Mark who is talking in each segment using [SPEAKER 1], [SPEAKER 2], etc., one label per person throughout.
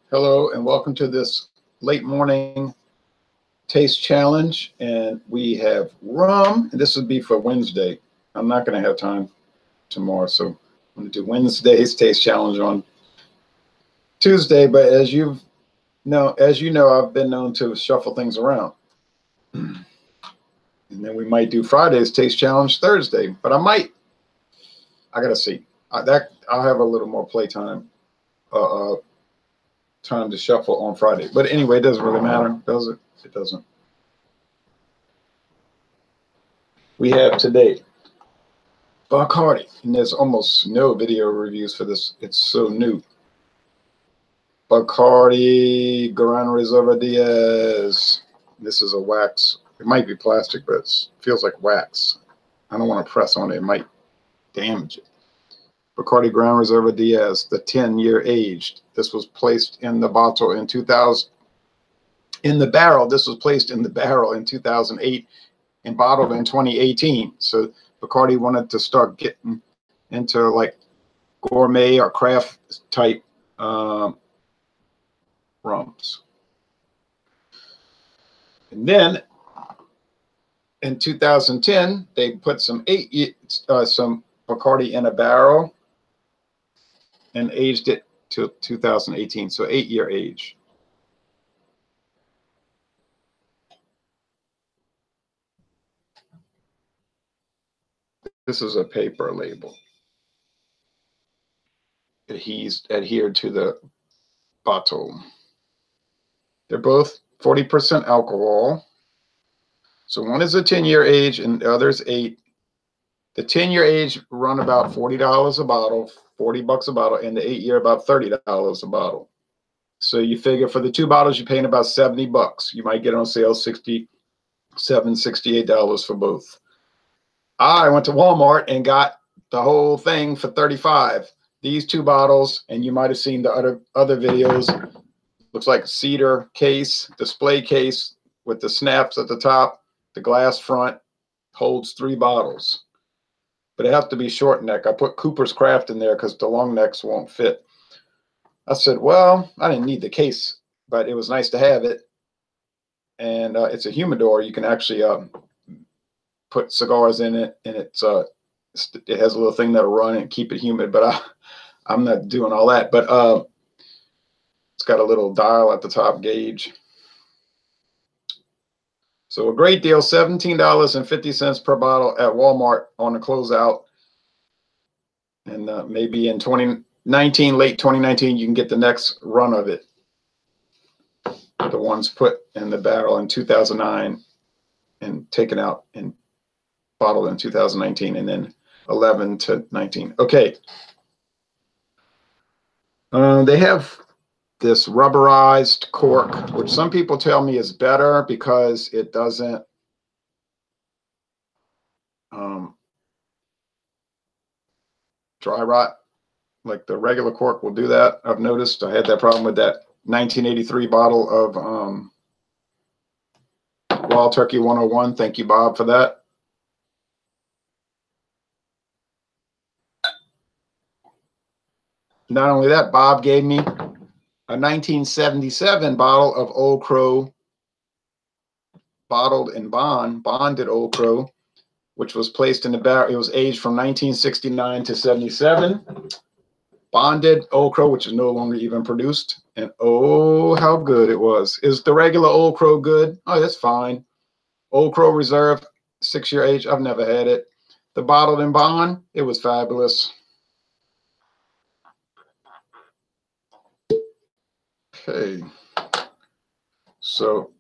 [SPEAKER 1] Hello and welcome to this late morning taste challenge. And we have rum, and this would be for Wednesday. I'm not going to have time tomorrow, so I'm going to do Wednesday's taste challenge on Tuesday. But as you know, I've been known to shuffle things around. And then we might do Friday's taste challenge Thursday. But I got to see. I'll have a little more playtime. Time to shuffle on Friday. But anyway, it doesn't really matter, does it? It doesn't. We have today Bacardi, and there's almost no video reviews for this. It's so new. Bacardi Gran Reserva Diez. This is a wax. It might be plastic, but it feels like wax. I don't want to press on it. It might damage it. Bacardi Gran Reserva Diez, the 10-year aged. This was placed in the bottle in 2000. In the barrel, this was placed in the barrel in 2008 and bottled in 2018. So Bacardi wanted to start getting into like gourmet or craft type rums. And then in 2010, they put some Bacardi in a barrel and aged it to 2018, so 8-year age. This is a paper label. He's adhered to the bottle. They're both 40% alcohol. So one is a 10-year age and the other's 8. The 10-year age run about $40 a bottle, $40 a bottle, and the 8-year about $30 a bottle. So you figure for the 2 bottles, you're paying about $70. You might get on sale $67, $68 for both. I went to Walmart and got the whole thing for $35. These 2 bottles, and you might have seen the other videos. Looks like a cedar case, display case with the snaps at the top. The glass front holds 3 bottles. But it has to be short neck. I put Cooper's Craft in there because the long necks won't fit. I said, well, I didn't need the case, but it was nice to have it. And it's a humidor. You can actually put cigars in it, and it has a little thing that'll run and keep it humid. But I'm not doing all that. But it's got a little dial at the top, gauge. So a great deal, $17.50 per bottle at Walmart on the closeout. And maybe in 2019, late 2019, you can get the next run of it. The ones put in the barrel in 2009 and taken out and bottled in 2019, and then 11 to 19. Okay. They have this rubberized cork, which some people tell me is better because it doesn't dry rot like the regular cork will do that. I've noticed. I had that problem with that 1983 bottle of Wild Turkey 101. Thank you, Bob, for that. Not only that, Bob gave me a 1977 bottle of Old Crow bottled in bonded Old Crow, which was placed in the barrel. It was aged from 1969 to 77. Bonded Old Crow, which is no longer even produced. And oh, how good it was. Is the regular Old Crow good? Oh, that's fine. Old Crow Reserve, 6-year age. I've never had it. The bottled in bond, it was fabulous. Okay. So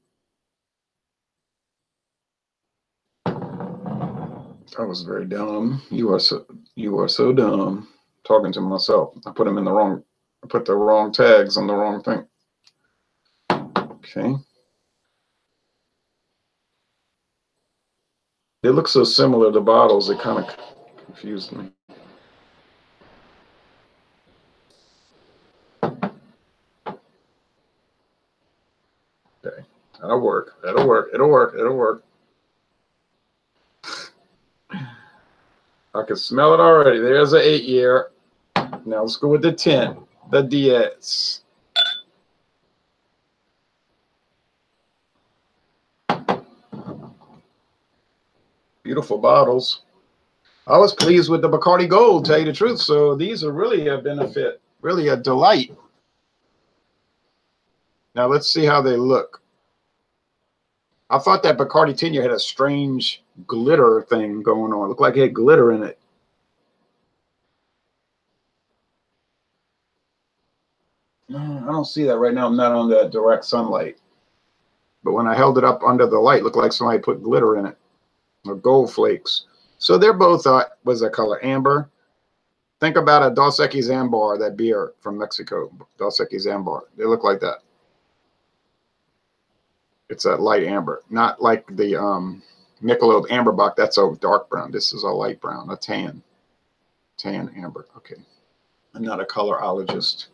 [SPEAKER 1] I was very dumb. You are so dumb. Talking to myself. I put them in the wrong. I put the wrong tags on the wrong thing. Okay. They look so similar, the bottles, it kind of confused me. Okay. That'll work. That'll work. It'll work. It'll work. I can smell it already. There's an 8-year. Now let's go with the 10. The Diez. Beautiful bottles. I was pleased with the Bacardi Gold, tell you the truth. So these are really a benefit, really a delight. Now let's see how they look. I thought that Bacardi 10-year had a strange glitter thing going on. It looked like it had glitter in it. I don't see that right now. I'm not on the direct sunlight. But when I held it up under the light, it looked like somebody put glitter in it, or gold flakes. So they're both, what's that color? Amber. Think about a Dos Equis Ambar, that beer from Mexico. Dos Equis Ambar. They look like that. It's a light amber, not like the Michelob Amberbach. That's a dark brown. This is a light brown, a tan amber. Okay, I'm not a colorologist.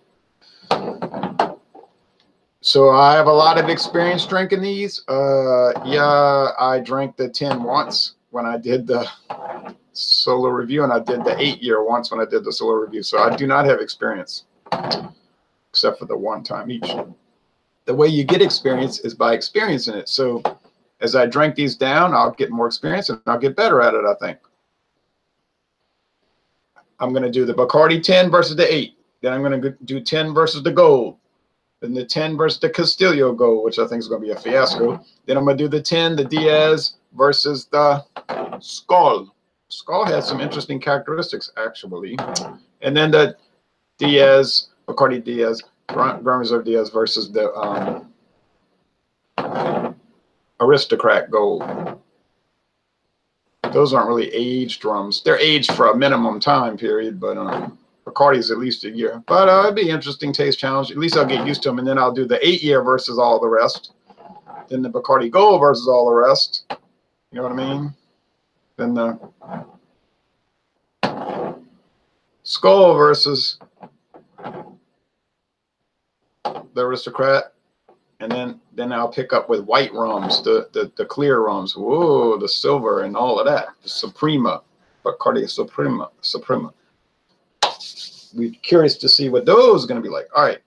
[SPEAKER 1] So I have a lot of experience drinking these. Yeah, I drank the 10 once when I did the solo review, and I did the 8-year once when I did the solo review. So I do not have experience, except for the one time each. The way you get experience is by experiencing it. So as I drink these down, I'll get more experience and I'll get better at it, I think. I'm going to do the Bacardi 10 versus the 8. Then I'm going to do 10 versus the Gold. Then the 10 versus the Castillo Gold, which I think is going to be a fiasco. Then I'm going to do the 10, the Diez versus the Skol. Skol has some interesting characteristics, actually. And then the Diez, Bacardi Diez, Gran Reserva Diez versus the Aristocrat Gold. Those aren't really aged rums. They're aged for a minimum time period, but Bacardi is at least a year. But it'd be an interesting taste challenge. At least I'll get used to them, and then I'll do the 8-year versus all the rest. Then the Bacardi Gold versus all the rest. You know what I mean? Then the Skol versus the Aristocrat, and then I'll pick up with white rums, the clear rums. Whoa, the silver and all of that. The Suprema, Bacardi Suprema. We're curious to see what those are going to be like. All right.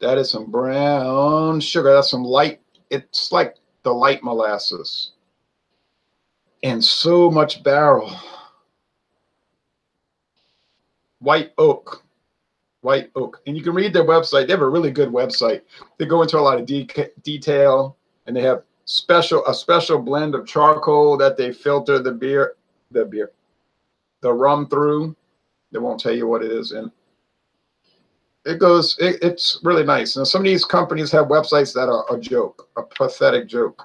[SPEAKER 1] That is some brown sugar. That's some light. It's like the light molasses. And so much barrel. White oak. White oak. And you can read their website. They have a really good website. They go into a lot of detail, and they have a special blend of charcoal that they filter the rum through. They won't tell you what it is, and it's really nice. And some of these companies have websites that are a joke, a pathetic joke.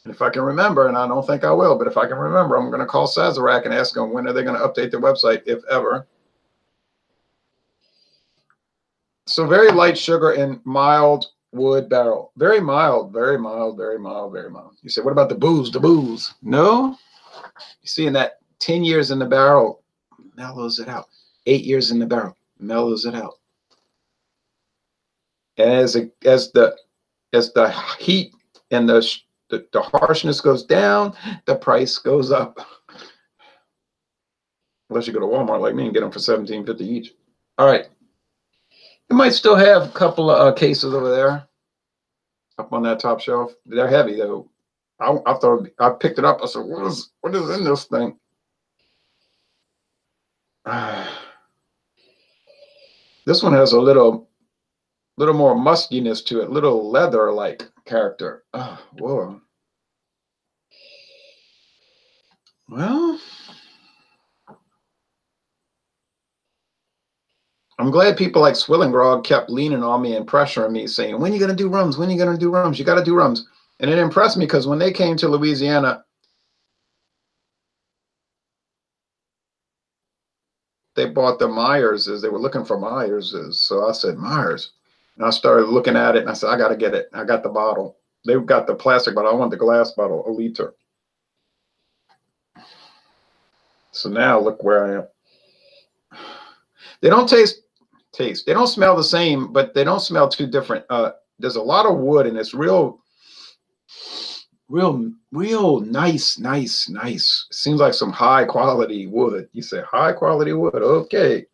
[SPEAKER 1] And if I can remember, and I don't think I will, but if I can remember, I'm going to call Sazerac and ask them when are they going to update their website, if ever. So very light sugar and mild wood barrel. Very mild, very mild, very mild, very mild. You say, what about the booze? The booze? No. You see, in that 10 years in the barrel, mellows it out. 8 years in the barrel, mellows it out. As the heat and the harshness goes down, the price goes up. Unless you go to Walmart like me and get them for $17.50 each. All right. You might still have a couple of cases over there up on that top shelf. They're heavy, though. I thought I picked it up. I said, what is in this thing? This one has a little more muskiness to it, little leather-like character. Oh, whoa. Well, I'm glad people like Swillengrog kept leaning on me and pressuring me, saying, when are you going to do rums? When are you going to do rums? You got to do rums. And it impressed me because when they came to Louisiana, they bought the Myerses. They were looking for Myerses. So I said, Myers. And I started looking at it, and I said, I got to get it. I got the bottle. They've got the plastic bottle. I want the glass bottle, a liter. So now look where I am. They don't taste. They don't smell the same, but they don't smell too different. There's a lot of wood, and it's real nice. It seems like some high quality wood. You say high quality wood. Okay.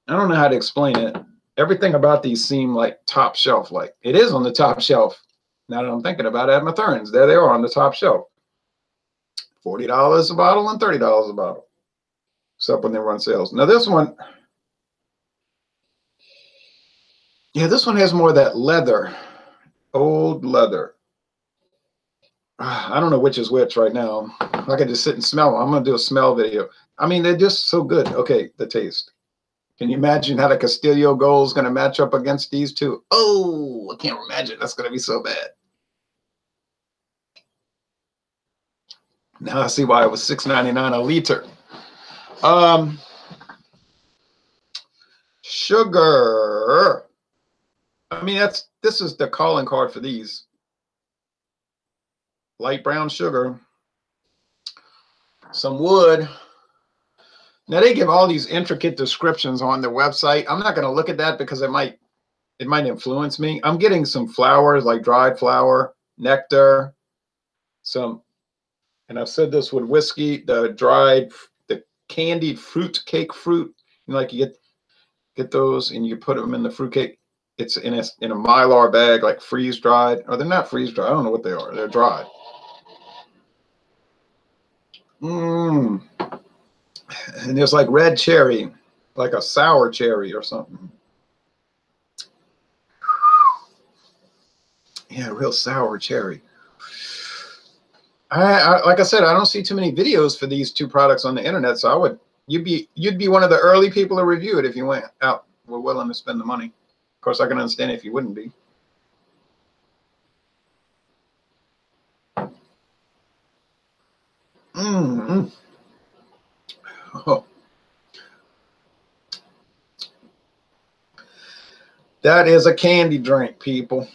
[SPEAKER 1] I don't know how to explain it. Everything about these seem like top shelf. Like it is on the top shelf. Now that I'm thinking about it, at Matherns, there they are on the top shelf. $40 a bottle and $30 a bottle, except when they run sales. Now this one, yeah, this one has more of that leather, old leather. I don't know which is which right now. I can just sit and smell them. I'm gonna do a smell video. I mean, they're just so good. Okay, the taste. Can you imagine how the Castillo Gold is gonna match up against these two? Oh, I can't imagine. That's gonna be so bad. Now I see why it was $6.99 a liter. Sugar. I mean, this is the calling card for these. Light brown sugar. Some wood. Now they give all these intricate descriptions on their website. I'm not going to look at that because it might influence me. I'm getting some flowers like dried flower, nectar, some. And I've said this with whiskey, the candied fruit cake fruit. You know, like you get those and you put them in the fruit cake. It's in a Mylar bag, like freeze dried. Or they're not freeze dried. I don't know what they are. They're dried. And there's like red cherry, like a sour cherry or something. Yeah, real sour cherry. Like I said, I don't see too many videos for these two products on the internet, so you'd be one of the early people to review it if you went out, were willing to spend the money. Of course, I can understand if you wouldn't be. Oh. That is a candy drink, people.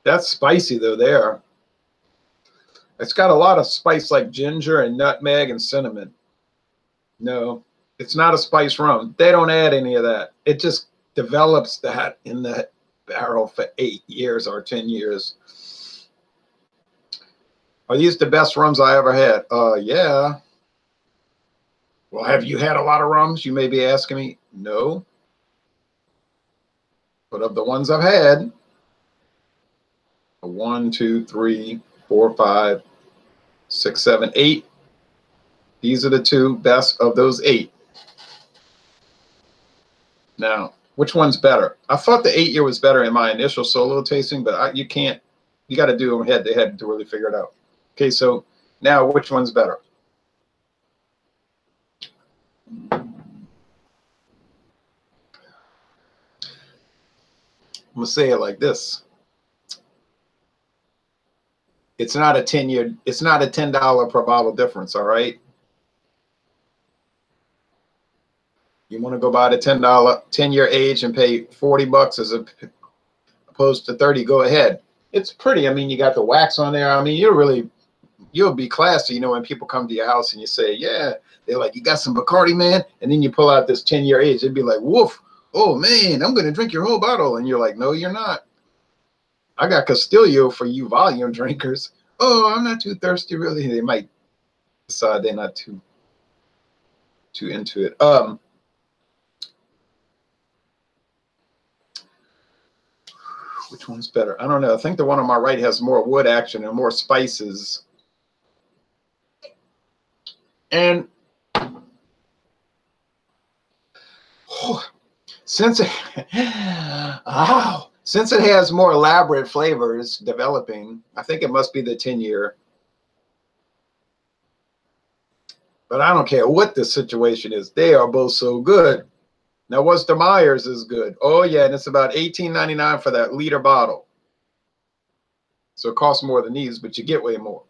[SPEAKER 1] That's spicy though there. It's got a lot of spice like ginger and nutmeg and cinnamon. No, it's not a spice rum. They don't add any of that. It just develops that in the barrel for 8 years or 10 years. Are these the best rums I ever had? Yeah. Well, have you had a lot of rums? You may be asking me. No. But of the ones I've had, 1, 2, 3, 4, 5, 6, 7, 8. These are the two best of those 8. Now, which one's better? I thought the 8-year was better in my initial solo tasting, but you got to do them head to head to really figure it out. Okay, so now which one's better? I'm going to say it like this. It's not a 10-year, it's not a $10 per bottle difference, all right? You want to go buy the $10 age and pay $40 as opposed to 30, go ahead. It's pretty. I mean, you got the wax on there. I mean, you'll be classy, you know, when people come to your house and you say, yeah, they're like, you got some Bacardi, man? And then you pull out this 10-year age. They'd be like, woof. Oh, man, I'm going to drink your whole bottle. And you're like, no, you're not. I got Castillo for you volume drinkers. Oh, I'm not too thirsty, really. They might decide they're not too into it. Which one's better? I don't know. I think the one on my right has more wood action and more spices. And since it has more elaborate flavors developing, I think it must be the 10-year. But I don't care what the situation is. They are both so good. Now, what's the Myers is good? Oh, yeah, and it's about $18.99 for that liter bottle. So it costs more than these, but you get way more.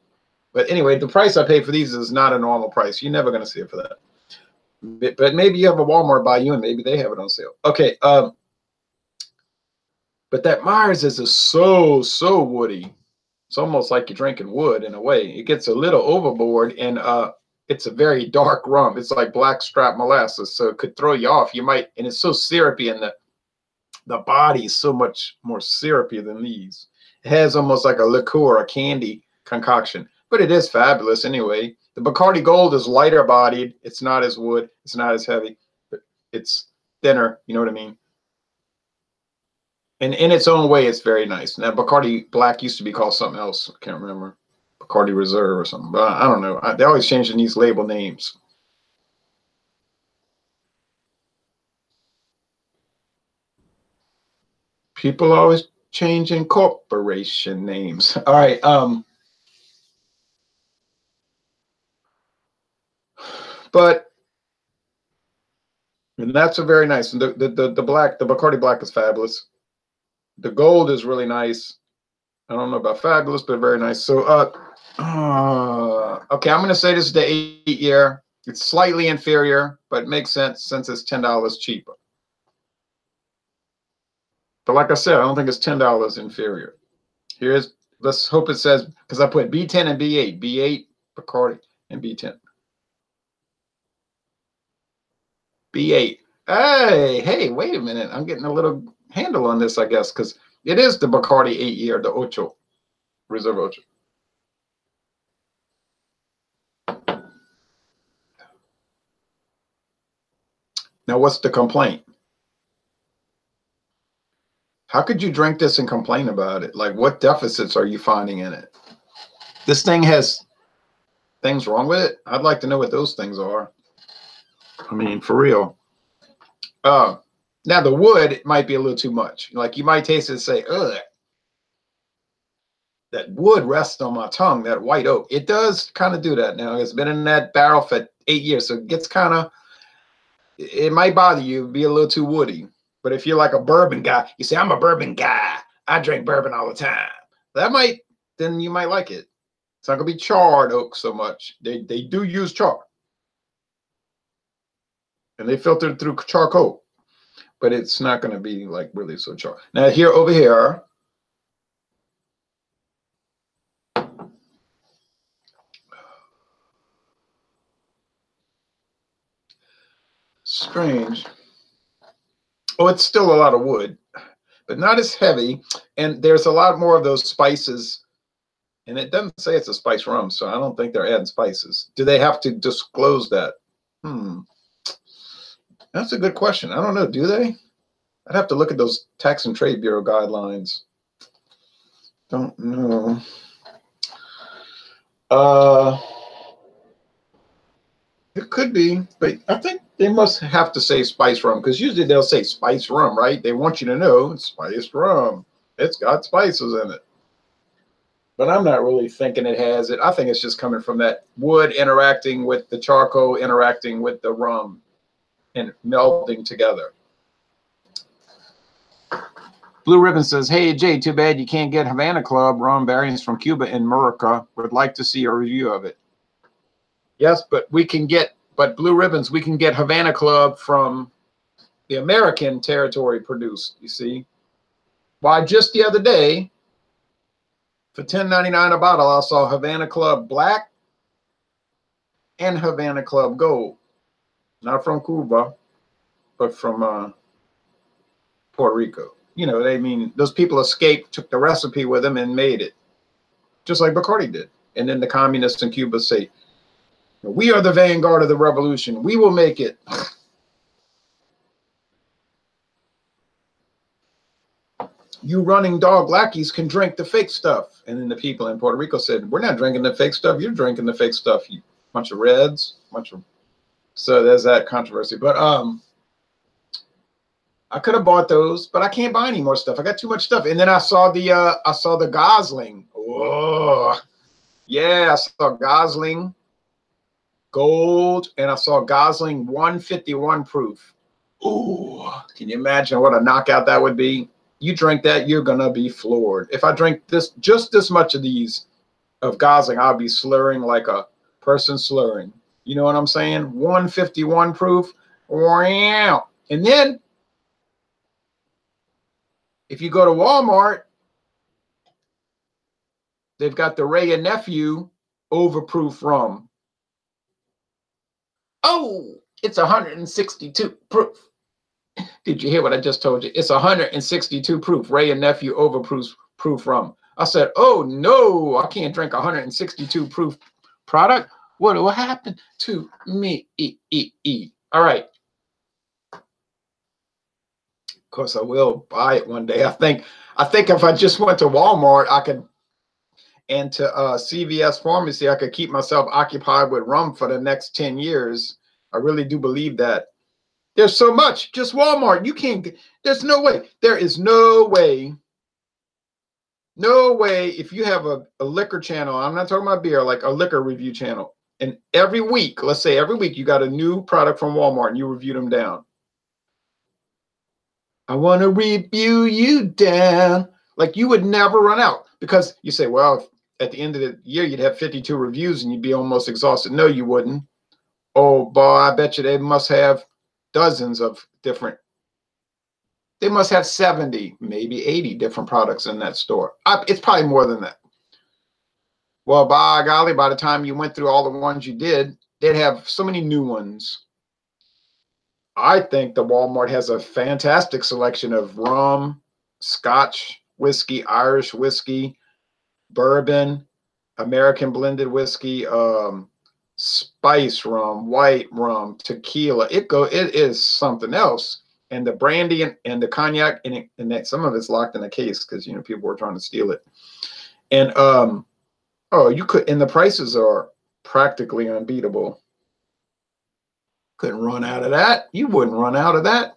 [SPEAKER 1] But anyway, the price I pay for these is not a normal price. You're never going to see it for that. But maybe you have a Walmart by you and maybe they have it on sale. Okay. But that Myers is so woody. It's almost like you're drinking wood in a way. It gets a little overboard, and it's a very dark rum. It's like blackstrap molasses, so it could throw you off. You might, and it's so syrupy, and the body is so much more syrupy than these. It has almost like a liqueur, a candy concoction, but it is fabulous anyway. The Bacardi Gold is lighter bodied. It's not as wood. It's not as heavy. But it's thinner. You know what I mean? And in its own way, it's very nice. Now, Bacardi Black used to be called something else. I can't remember. Bacardi Reserve or something. But I don't know. They're always changing these label names. People always changing corporation names. All right. But and that's a very nice. And the black, the Bacardi Black is fabulous. The gold is really nice. I don't know about fabulous, but very nice. So okay, I'm gonna say this is the 8-year. It's slightly inferior, but it makes sense since it's $10 cheaper. But like I said, I don't think it's $10 inferior. Here's, let's hope it says, because I put B10 and B8. B8, Bacardi, and B10. B8. Hey, wait a minute. I'm getting a little handle on this, I guess, because it is the Bacardi 8-year, the Ocho, Reserva Ocho. Now, what's the complaint? How could you drink this and complain about it? Like, what deficits are you finding in it? This thing has things wrong with it? I'd like to know what those things are. I mean, for real. Now, the wood might be a little too much. Like, you might taste it and say, ugh, that wood rests on my tongue, that white oak. It does kind of do that now. It's been in that barrel for 8 years, so it gets kind of, it might bother you, be a little too woody. But if you're like a bourbon guy, you say, I'm a bourbon guy. I drink bourbon all the time. That might, then you might like it. It's not going to be charred oak so much. They do use char. And they filter through charcoal. But it's not going to be like really so charred. Now here, over here, strange. Oh, it's still a lot of wood, but not as heavy. And there's a lot more of those spices. And it doesn't say it's a spice rum, so I don't think they're adding spices. Do they have to disclose that? That's a good question. I don't know. Do they? I'd have to look at those Tax and Trade Bureau guidelines. Don't know. It could be, but I think they must have to say spice rum, because usually they'll say spice rum, right? They want you to know it's spiced rum. It's got spices in it. But I'm not really thinking it has it. I think it's just coming from that wood interacting with the charcoal, interacting with the rum, and melding together. Blue Ribbon says, hey, Jay, too bad you can't get Havana Club rum variants from Cuba in Murica. Would like to see a review of it. Yes, but we can get, but Blue Ribbons, we can get Havana Club from the American territory produced, you see. Why, just the other day, for $10.99 a bottle, I saw Havana Club Black and Havana Club Gold. Not from Cuba, but from Puerto Rico. You know, they mean, those people escaped, took the recipe with them and made it. Just like Bacardi did. And then the communists in Cuba say, we are the vanguard of the revolution. We will make it. You running dog lackeys can drink the fake stuff. And then the people in Puerto Rico said, we're not drinking the fake stuff. You're drinking the fake stuff, you bunch of reds. So there's that controversy. But I could have bought those, but I can't buy any more stuff. I got too much stuff. And then I saw the Gosling. Oh, yeah, I saw Gosling Gold, and I saw Gosling 151 proof. Ooh, can you imagine what a knockout that would be? You drink that, you're gonna be floored. If I drink just this much of these of Gosling, I'll be slurring like a person slurring. You know what I'm saying? 151 proof. Wow. And then if you go to Walmart, they've got the Ray and Nephew overproof rum. Oh, it's 162 proof. Did you hear what I just told you? It's 162 proof Ray and Nephew overproof rum. I said, oh no, I can't drink 162 proof product. What will happen to me? All right. course, I will buy it one day. I think if I just went to Walmart, I could, and to CVS Pharmacy, I could keep myself occupied with rum for the next 10 years. I really do believe that. There's so much. Just Walmart. You can't. There's no way. There is no way. No way. If you have a liquor channel, I'm not talking about beer, like a liquor review channel, and every week, let's say every week, you got a new product from Walmart and you review them down. I want to review you down. Like, you would never run out, because you say, well, at the end of the year, you'd have 52 reviews and you'd be almost exhausted. No, you wouldn't. Oh, boy, I bet you they must have dozens of different. They must have 70, maybe 80 different products in that store. It's probably more than that. Well, by golly, by the time you went through all the ones you did, they'd have so many new ones. I think the Walmart has a fantastic selection of rum, Scotch whiskey, Irish whiskey, bourbon, American blended whiskey, spice rum, white rum, tequila. It is something else. And the brandy and the cognac, and that some of it's locked in a case because, you know, people were trying to steal it. And oh, you could, and the prices are practically unbeatable. Couldn't run out of that. You wouldn't run out of that.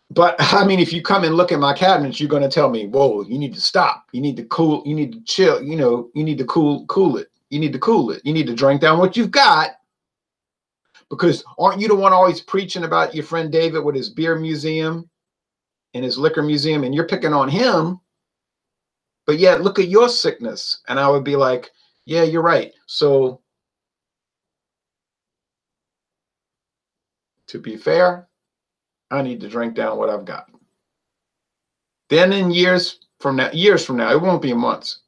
[SPEAKER 1] But I mean, if you come and look at my cabinets, you're going to tell me, whoa, you need to stop. You need to cool. You need to chill. You know, you need to cool it. You need to cool it. You need to drink down what you've got. Because aren't you the one always preaching about your friend David with his beer museum and his liquor museum, and you're picking on him? But yet, look at your sickness. And I would be like, yeah, you're right. So to be fair, I need to drink down what I've got. Then in years from now, it won't be months.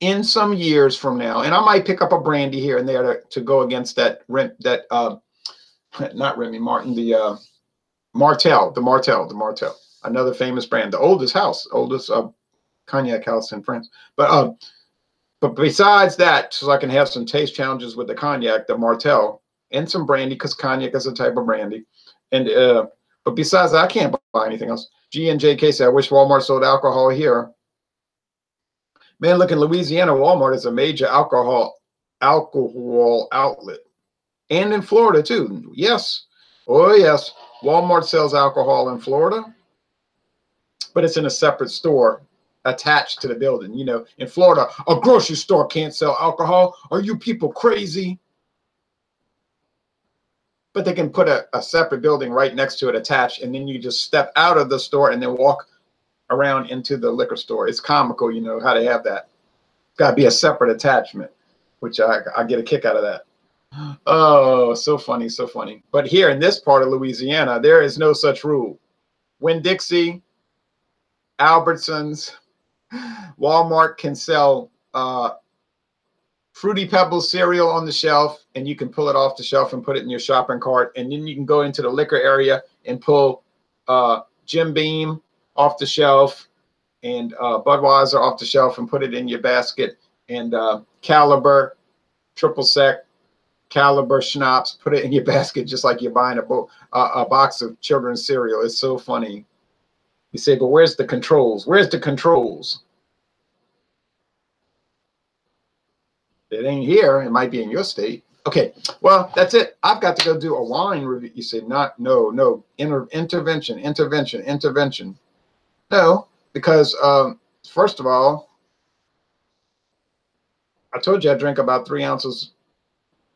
[SPEAKER 1] In some years from now, and I might pick up a brandy here and there to go against that not Remy Martin, the Martell, another famous brand, the oldest cognac house in France. But besides that, so I can have some taste challenges with the cognac, the Martell, and some brandy, because cognac is a type of brandy. And but besides that, I can't buy anything else. G&J Casey, I wish Walmart sold alcohol here. Man, look, in Louisiana, Walmart is a major alcohol outlet. And in Florida, too. Yes. Oh, yes. Walmart sells alcohol in Florida, but it's in a separate store attached to the building. You know, in Florida, a grocery store can't sell alcohol. Are you people crazy? But they can put a separate building right next to it attached, and then you just step out of the store and then walk around into the liquor store. It's comical, you know, how they have that. Got to be a separate attachment, which I get a kick out of that. Oh, so funny, so funny. But here in this part of Louisiana, there is no such rule. Winn-Dixie, Albertsons, Walmart can sell Fruity Pebbles cereal on the shelf, and you can pull it off the shelf and put it in your shopping cart. And then you can go into the liquor area and pull Jim Beam off the shelf and Budweiser off the shelf and put it in your basket. And Caliber, Triple Sec, Caliber schnapps, put it in your basket just like you're buying a box of children's cereal. It's so funny. You say, but where's the controls? Where's the controls? It ain't here. It might be in your state. Okay, well, that's it. I've got to go do a wine review. You say, no, intervention. No, because first of all, I told you I drink about 3 ounces,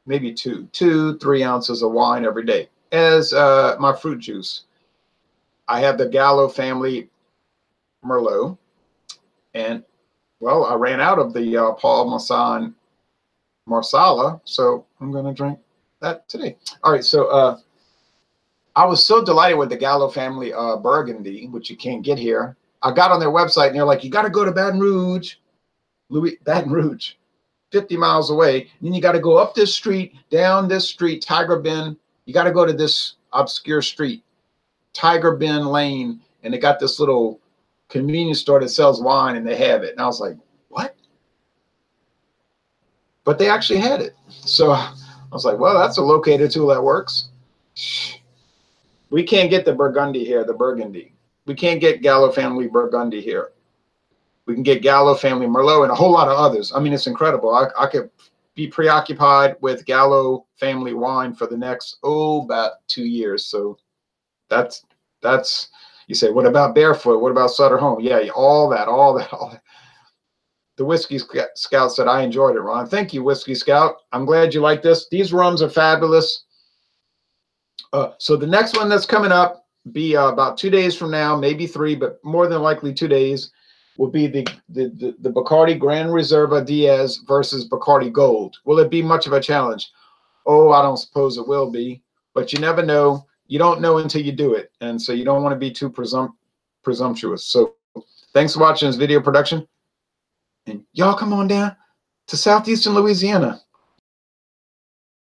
[SPEAKER 1] maybe 3 ounces of wine every day as my fruit juice. I have the Gallo family Merlot, and well, I ran out of the Paul Masson Marsala, so I'm going to drink that today. All right, so I was so delighted with the Gallo family Burgundy, which you can't get here. I got on their website, and they're like, you got to go to Baton Rouge, 50 miles away. Then you got to go up this street, down this street, Tiger Bend. You got to go to this obscure street, Tiger Bend Lane, and they got this little convenience store that sells wine, and they have it. And I was like, what? But they actually had it. So I was like, well, that's a locator tool that works. We can't get the Burgundy here, the Burgundy. We can't get Gallo family Burgundy here. We can get Gallo family Merlot and a whole lot of others. I mean, it's incredible. I could be preoccupied with Gallo family wine for the next, about 2 years. So that's, you say, what about Barefoot? What about Sutter Home? Yeah, all that. The Whiskey Scout said, I enjoyed it, Ron. Thank you, Whiskey Scout. I'm glad you like this. These rums are fabulous. So the next one that's coming up be about 2 days from now, maybe 3, but more than likely 2 days, will be the Bacardi Gran Reserva Diez versus Bacardi Gold. Will it be much of a challenge? Oh, I don't suppose it will be, but you never know. You don't know until you do it, and so you don't want to be too presumptuous. So thanks for watching this video production, and y'all come on down to southeastern Louisiana.